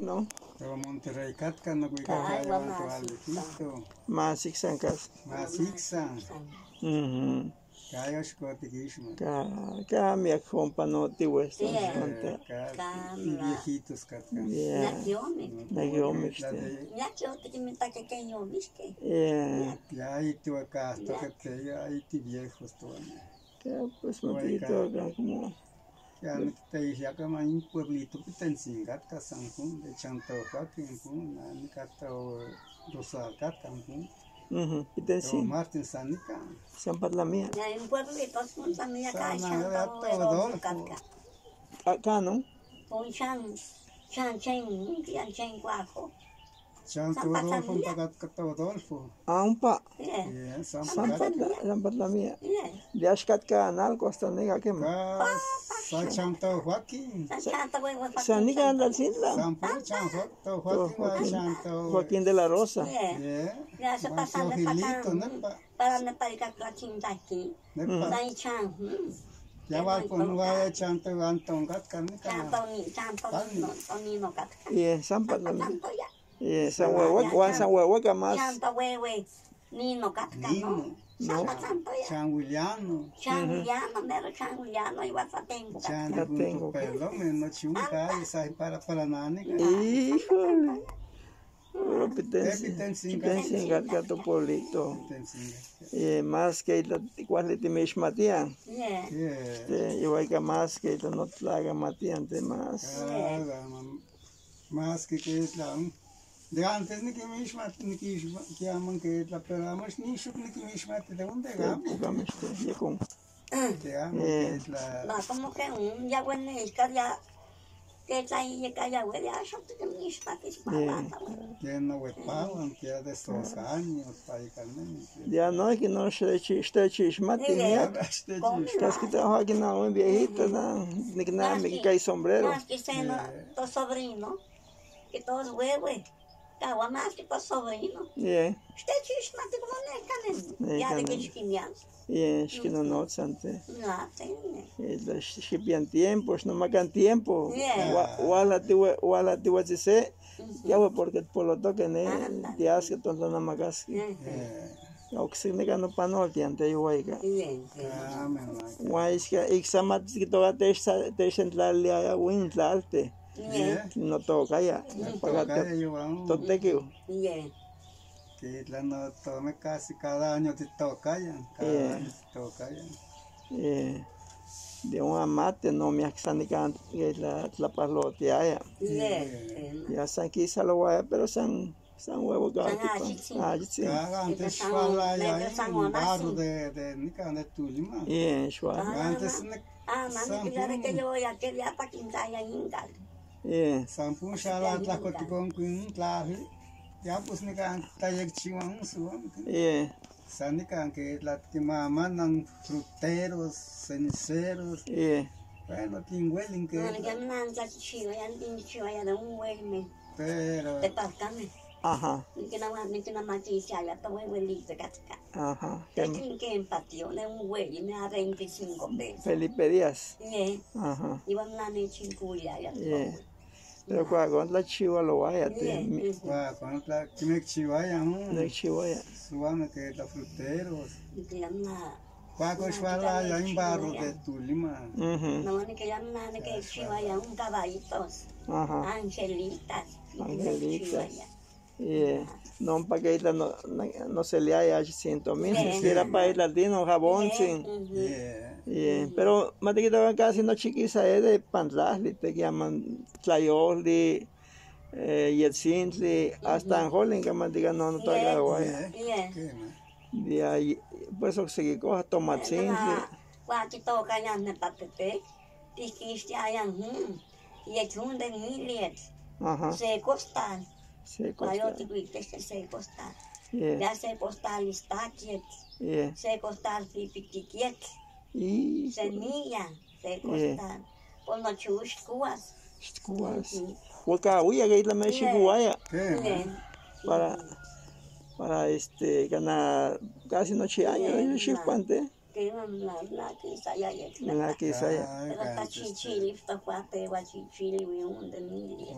¿no? Pero Monterrey Catca no cuica ya tu alejito. Más Ixancas. Más Ixan. Kaya shkotikishma. Cambia compa no te hueso. Y viejitos Catca. Ya ahí tu acá, tócate, ya ahí ti viejos todavía. Pues matito acá como. Ya no te dije acá más un pueblito que te ensingat casampun de chanto joaquín pun, ni cato rosa catampun. Pitensi. Martin Sanica. San Patlamia. Ya en pueblito son también acá acá, ¿no? Un chan guajo. Chanto Rodolfo, un pagat Rodolfo. Un pa. San Patlamia. De Ashkatka analco hasta nega que más. San Chanto Joaquín. San Nica anda al Sintla. San Chanto Joaquín. Joaquín de la Rosa. Ya se pasan de para no pagar la chinta aquí. Ya va con vaya Chanto Antón Catca. Chanto no Catca. San Patlamia. San Huehueca más. Chanto Huehue. Nino Catca, ¿no? Changuiliano. Mero Changuiliano, igual tengo. Ya tengo. Perdón, no chunga, esa para nani. Híjole. Pero Pitensi gato pueblito. Más que igual le temes matían. Igual que más que no plaga matían más. Más que es la de antes ni que misma ni que llaman que la programos ni sub ni que misma de dónde vamos ya con es la no como que un ya bueno es que ya que está ahí que ya huele a eso que misma que es para que no huepaban que de esos años para carne ya no es que no se chismate estás que trabaja aquí no un viejito ni que nada me cae sombrero más que seno tu sobrino que todos huevos agua más que tu sobrino. Usted chismate como ne ya de que chimian. Es que no sante. No, tiene. Es que bien tiempos, no macan tiempo. Wala te voy a decir, ya voy porque por lo toque ne, te hace tonto no magas. O que se nega no panol te ante yo oiga. Guay es que examat que toda te central ya win tlalte. No toca ya. Tote que la no tome casi cada año te toca ya. Cada año te toca ya. De un amate no me axanica que la parlote ya. Ya san quizá lo vaya pero san huevo gato. Sí. Antes fala ya en barro de nica de Tulima. Antes mami, claro que yo voy a que ya para quintaya ingal. Sampun shala la coticon queen clave. Ya pues ni can taller chiwan suam. Sanica que la que mandan fruteros, ceniceros. Bueno, quien que. No, que mandan chivo, ya no chivo ya de un huelme. Pero. Te pascame. Ajá. Ni que nada más ya te voy huelito catca. Ajá. Que empatió de un huelme me da 25 pesos. Felipe Díaz. Ajá. Y van a ne chincuya ya. Pero cuando la chiva lo vaya te. Cuando la que me chivaya, no chivaya. Suame que la fruteros. Nada. Cuando ya en barro de Tulima. No, ni que llaman que chivaya un caballitos. Angelitas. No para que no se le haya 100,000 si era para ir latino jabón sin pero más de que estaban casi no chiquisa de Pantlasli te llaman Tlayoli Yetzintli hasta Anjolin que más diga no toca guaya de ahí pues o se coja Tomatzintli cuando toca ya me patete dijiste allá y es un de miles se costan se costar. Ya se costar listachiet. Se costar pipiquiet. Semilla se costar. Por no chus cuas. Porque huya que la me chiguaya. Para ganar casi noche año yo chispante. que la quizá ya la quizá ya. Pero está chichili, está fuerte, va chichili, un de mil.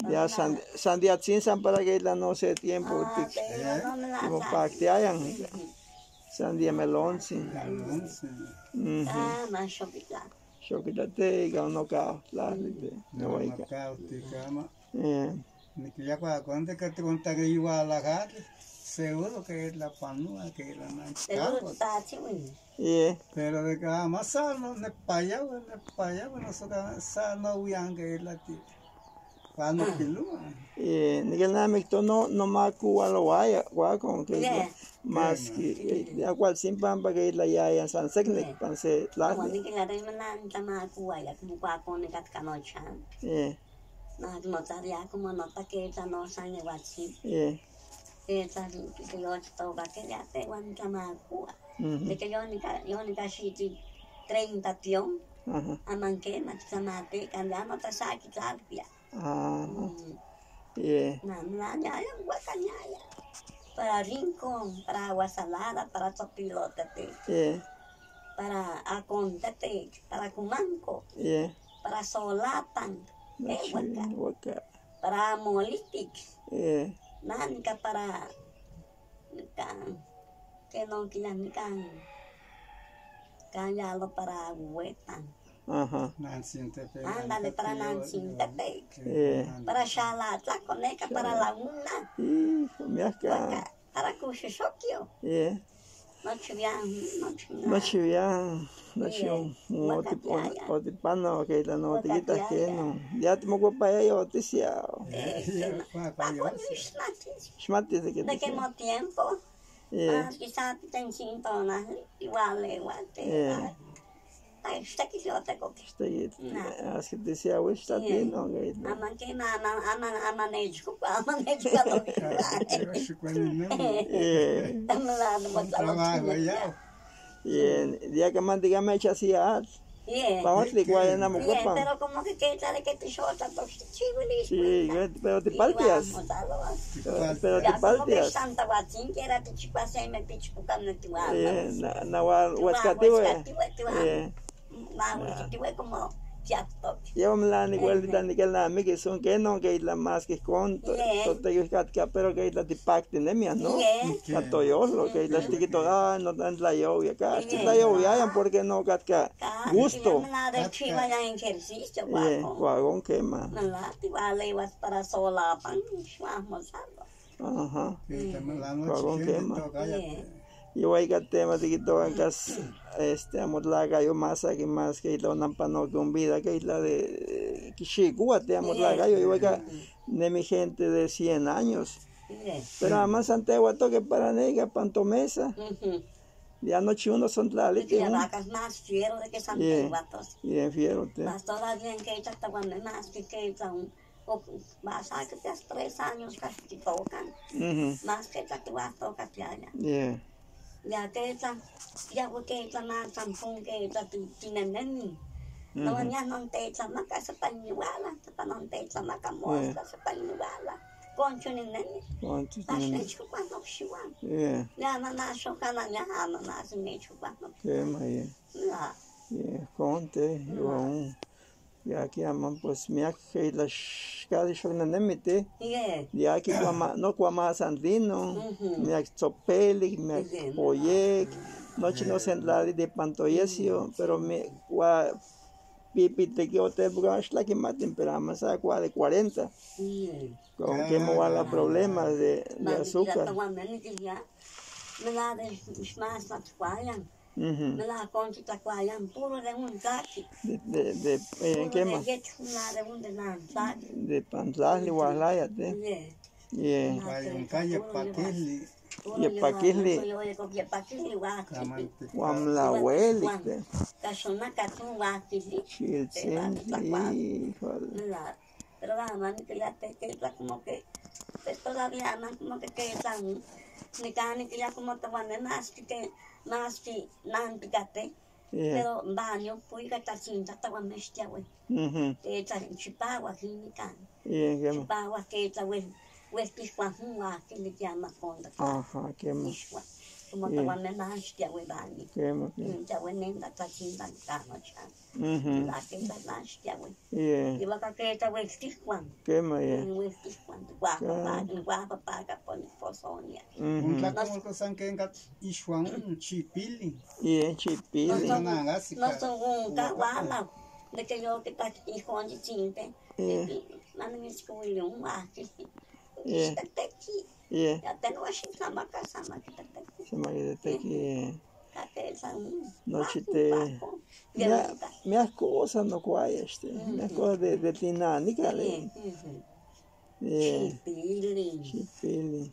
Ya sandia chinsan para que la no se tiempo tipo pacteayan sandia melón sin más chocolate chocolate que no cao la no voy a ni que ya cuando que te conta que iba a la calle seguro que es la panúa que es la mancha pero de que más sano ne paya no so que sano huyan que es la tía cuando pilua ni que nada me no más cuba lo vaya con que más que ya cual sin pampa que la ya san secnek panse la ni que la remana tama cuba ya como cuá con el canocha no taría como nota que esa no sale guachi esa que yo estaba que ya te aguanta más cuba de que yo ni casi 30 tión aman que más samate cambiamos ta saki talpia ya guacanyaya para rincón para agua salada para topilote para acontate para cumanco para solatan para molitic nanka para que no quieran callado para huetan ándale para Nancintepec para Xalatla coneca para Laguna para Cuxixoquio no otipano que la no tiquitas que no ya te mo para yo te sia schmatis de que mo tiempo quizás ten sintomas igual está que yo te coquista así te decía güey está bien no que aman que amanejo ya que man diga me echa así vamos de guayana mo copa pero como que tal que te shota to sí pero te palpias pero te palpias santa guatin que era te chipase me pichucan no te va na huascativo como jackpot. Yo me la igualita ni que la me que son que no que la más que con todo te que pero que la tipacte nemia no cato yo lo que la chiquito no dan la yo y acá la yo ya porque no catca gusto la de chiva ya ejercicio guagón que más la vale vas para sola pan vamos ajá guagón que más yo hay que tema de que todas amos la gallo más que la nampano con vida que es la de Kishikua te amos la gallo yo acá de mi gente de 100 años pero además antigua toque para nega pantomesa ya noche uno son tlalis que vacas más fiero de que son antiguatos bien fiero más todavía en que hasta cuando más que son más a que 3 años casi tocan más que tatuato casi allá ya que esa ya porque esa más tampón que esa tienen no ya no te esa más que se pañuela para no te esa más camosa se pañuela concho ni nene así chupando chihuan ya no chocana ya no se me chupando qué más conte yo ya que aman pues me que la cada show na nemite ya que no cuama sandino me chopeli me poyek noche no sendladi de pantoyesio pero me gua pipi te que hotel bugash la que maten pero más a gua de 40 con que mo va la problemas de azúcar me la de más matquayan me la concha tacuayan puro de un cachi ¿en qué más? De Pantlali, Gualaya, en calle Paquili. Y Paquili. Guam la hueli. Cachona catun guatili. Pero la mano que ya te queda como que todavía más como que quedan ni que ya como te van más que nanticate pero baño pues que está sin hasta cuando esté güey que está en Chipagua química Chipagua que está güey que le llama con ajá qué más como te van a dar ya voy bani ya voy nenda tachinda cano chan la que te dan ya voy y va a que te voy estiscuan voy estiscuan guapa con posonia un tlaco con san que engat ishuan chipili chipili no son un caguala de que yo que está hijo de chinte manda me escolher um ar está aqui até não achei sama casa sama kita aqui até essa noche te minhas coisas no quai minhas coisas de tinani cara chipili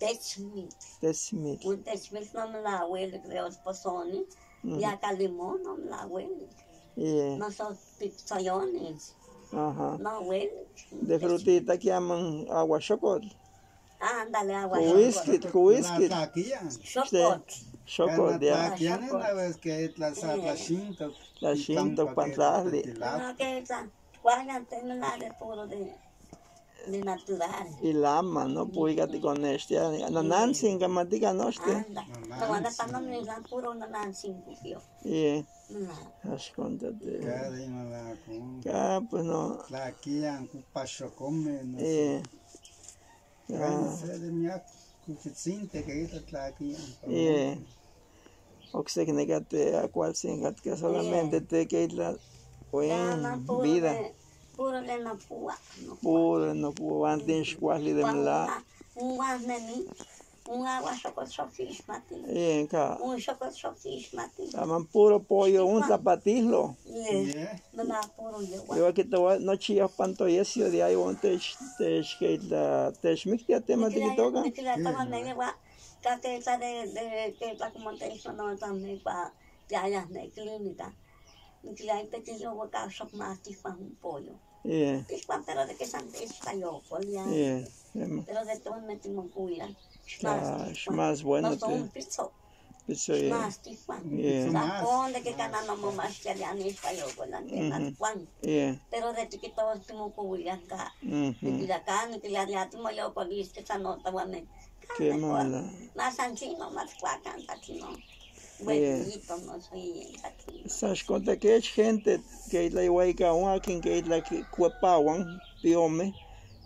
desmit não lá ele que os posone e a calimão não lá ele nós só pizzaiones no ele de frutita que llaman agua chocolate ándale agua whisky chocolate ya una vez que la shinto panzali no que esa guarda tiene la de puro de natural y lama no puigati con este no nancy en gamatica no este no van a estar no ni la puro no nancy yo ascoltate pues no la aquí en paso come no de mi coeficiente que es la aquí o que negate a cual sin que solamente te que la vida puro le no pua puro no pua antes quase de lá agua chocolate mati chocolate mati aman puro pollo tapatislo no puro yo aquí te voy no chillas panto y eso de ahí te que la te schmeckt tema de toga que la toma de va que está de que la como te hizo no también para ya de clínica que la pequeño boca shop más un pollo es pero de que sante está yo pero de todo metimos cuida más bueno no son pizza más tifan de que ganamos más que ya ni español con la Juan pero de chiquito tengo cuida acá y la carne que ya tengo yo por que esa nota bueno qué mala más anchino más cuacan tatino buenito no soy sabes cuánta que es gente que la iguaica un que la que cuepawan piome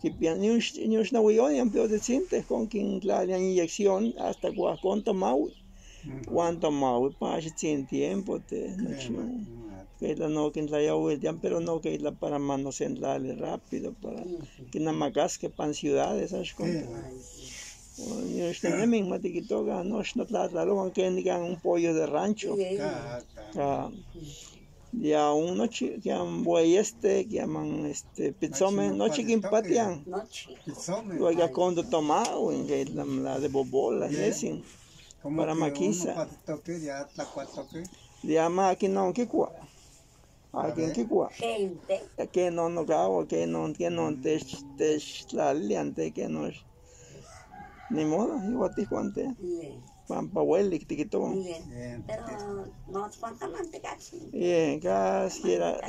que ni una hueón peor de siente con quien la inyección hasta cuánto mau para sin tiempo te que la no que la ya pero no que la para manos centrales rápido para que nada más que pan ciudades sabes cuánto no mismo te quito no lo que digan un pollo de rancho ya un noche que han buey que llaman pizzome noche que empatian luego cuando tomado en que la de bobola ese para maquiza llama aquí no que cua aquí que cua que no grabo que no te la liante que no ni modo igual te cuente pampa huele que te pero no cuánta manteca casi era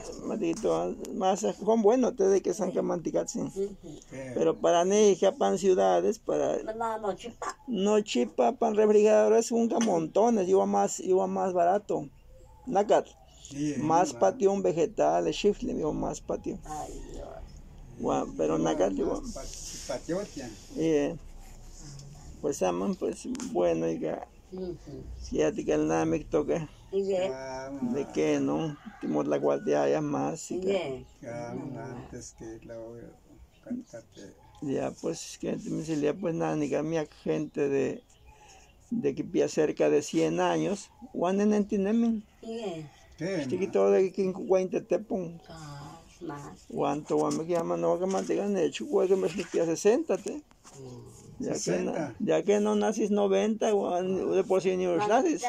más con bueno te de que san que manteca pero para ni que pan ciudades para no chipa pan refrigeradores un montones iba más barato nacat más patio vegetal shifle digo más patio pero nacat digo pues aman pues bueno ya te que el name toque de que no timor la guardia más antes que la ya pues que me decía pues nada ni mi gente de que pía cerca de 100 años one en tinemen chiquito de que 50 te pon cuánto me llaman no que mantengan hecho que me pía 60 te ya que no naces 90 de por si ni naces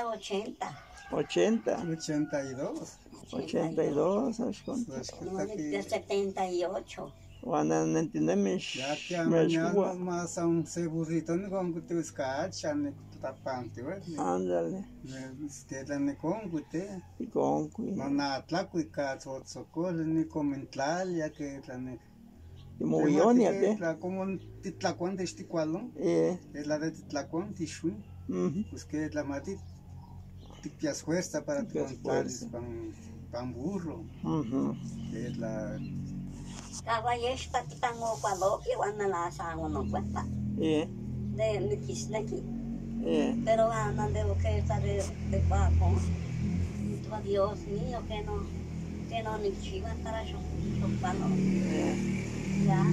82 ¿sabes cuánto? De 78 Cuando no entendemos ya que mañana más a un burrito ni con que te escacha ni tapante ándale te dan con que y con no nada tlaco y caso socorro ni comentar ya que la muy onia la como titlacuan de este cualo es la de titlacuan tishu pues que la mati tipias fuerza para montarles pan burro. Que es la Caballeros patitango cualoque cuando la sango no cuesta. De mi kisneki. Pero andan de lo que está de bajo. Dios mío, que no ni chiva para chupando. Ya,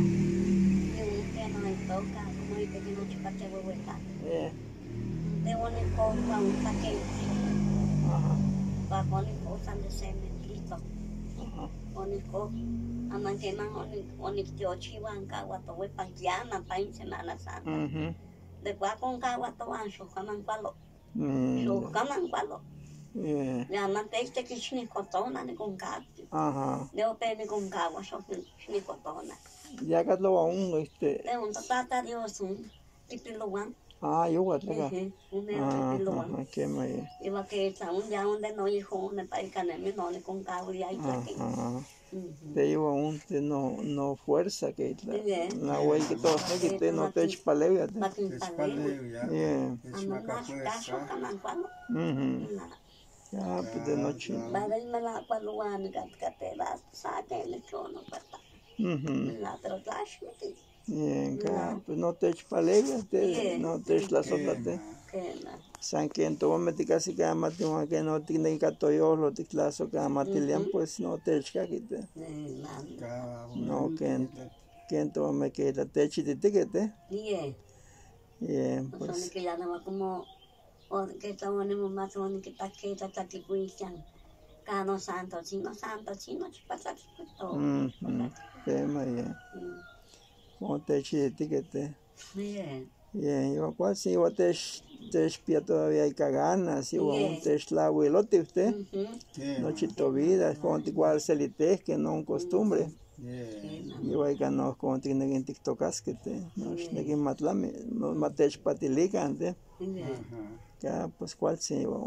que no me toca, como dice que no chupate huevueta. De único para un paquete. Para único san de cementito. Único, aman que man único te ochivan caguato huepan llana para en Semana Santa. Después con caguato ancho, caman palo. Caman palo. Ya manteste que chinicotona ni con gato. Deu pene con cagua, só chinicotona. Ya que lo aún De un tata Dios un tipiluan. Yo voy a tragar. Un tipiluan. Qué maravilla. Iba que está un ya donde no hijo ne para canemi no ni con cagua y ahí aquí. Te iba un te no fuerza que la güey que todo que te no te chpaleo ya. Ya, pues de noche. Para irme la paluana, que la saque el trono, la trasmite. Bien, pues no te chpaleo, no te la soplate. San que en todo momento casi que amate que no tiene que toyolo te claso que amate pues no te chcaquite. No que en todo me queda te chite que te. Bien, pues que ya no como o que estamos en más o menos que está que está que cuidan cano santo chino pasa todo tema ya como te etiquete bien yo casi yo te espía todavía hay caganas y un te la abuelote usted no chito vida como igual celite que no un costumbre yo hay que no como tiene en TikTok que te no es que matlame no matech patilican te ya, pues cuál se iba